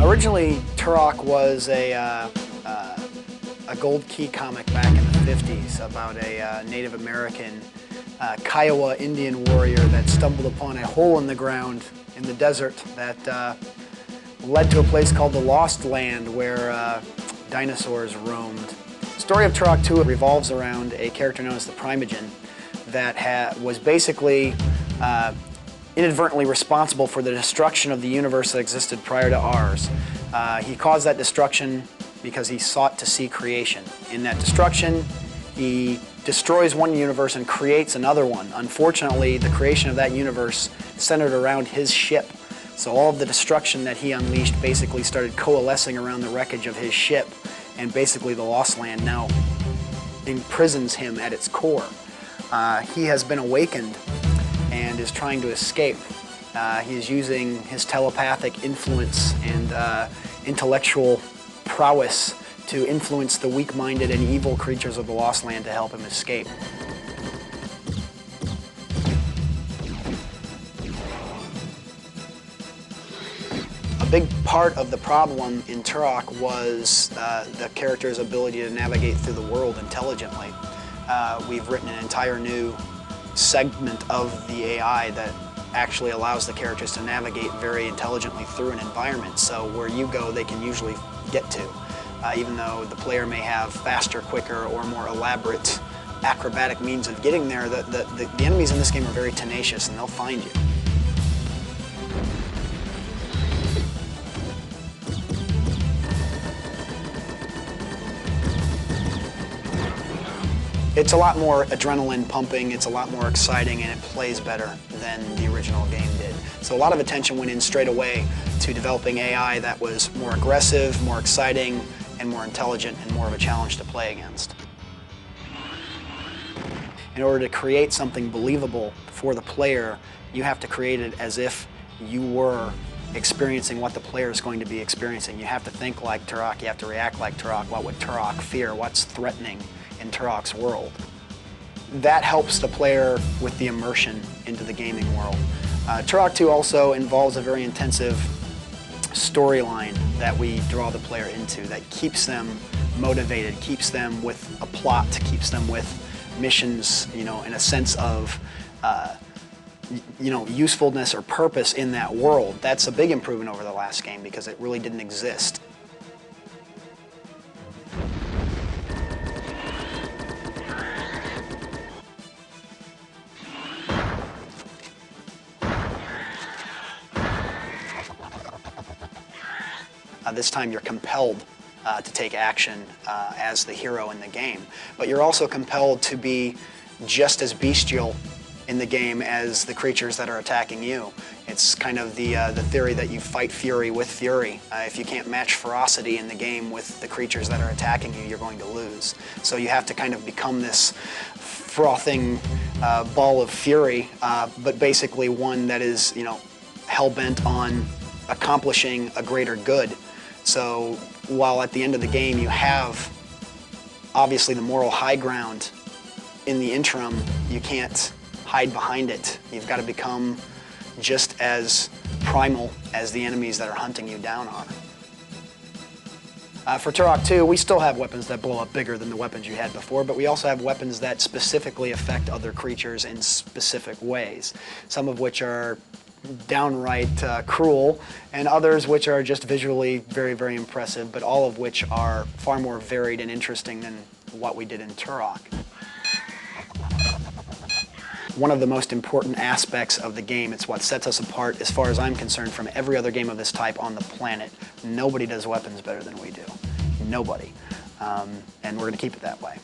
Originally, Turok was a gold key comic back in the 50s about a Native American Kiowa Indian warrior that stumbled upon a hole in the ground in the desert that led to a place called the Lost Land where dinosaurs roamed. The story of Turok 2 revolves around a character known as the Primogen that was basically inadvertently responsible for the destruction of the universe that existed prior to ours. He caused that destruction because he sought to see creation. In that destruction, he destroys one universe and creates another one. Unfortunately, the creation of that universe centered around his ship. So all of the destruction that he unleashed basically started coalescing around the wreckage of his ship, and basically the Lost Land now imprisons him at its core. He has been awakened and is trying to escape. He is using his telepathic influence and intellectual prowess to influence the weak-minded and evil creatures of the Lost Land to help him escape. A big part of the problem in Turok was the character's ability to navigate through the world intelligently. We've written an entire new segment of the AI that actually allows the characters to navigate very intelligently through an environment. So where you go, they can usually get to. Even though the player may have faster, quicker, or more elaborate acrobatic means of getting there, the enemies in this game are very tenacious and they'll find you. It's a lot more adrenaline pumping, it's a lot more exciting, and it plays better than the original game did. So a lot of attention went in straight away to developing AI that was more aggressive, more exciting, and more intelligent, and more of a challenge to play against. In order to create something believable for the player, you have to create it as if you were experiencing what the player is going to be experiencing. You have to think like Turok, you have to react like Turok. What would Turok fear? What's threatening in Turok's world? That helps the player with the immersion into the gaming world. Turok 2 also involves a very intensive storyline that we draw the player into that keeps them motivated, keeps them with a plot, keeps them with missions, in a sense of usefulness or purpose in that world. That's a big improvement over the last game because it really didn't exist. This time you're compelled to take action as the hero in the game, but you're also compelled to be just as bestial in the game as the creatures that are attacking you. It's kind of the theory that you fight fury with fury. If you can't match ferocity in the game with the creatures that are attacking you, you're going to lose. So you have to kind of become this frothing ball of fury, but basically one that is, hell-bent on accomplishing a greater good. So while at the end of the game you have obviously the moral high ground, in the interim you can't hide behind it. You've got to become just as primal as the enemies that are hunting you down are. For Turok 2, we still have weapons that blow up bigger than the weapons you had before, but we also have weapons that specifically affect other creatures in specific ways, some of which are downright cruel, and others which are just visually very, very impressive, but all of which are far more varied and interesting than what we did in Turok. One of the most important aspects of the game, it's what sets us apart as far as I'm concerned from every other game of this type on the planet. Nobody does weapons better than we do. Nobody. And we're going to keep it that way.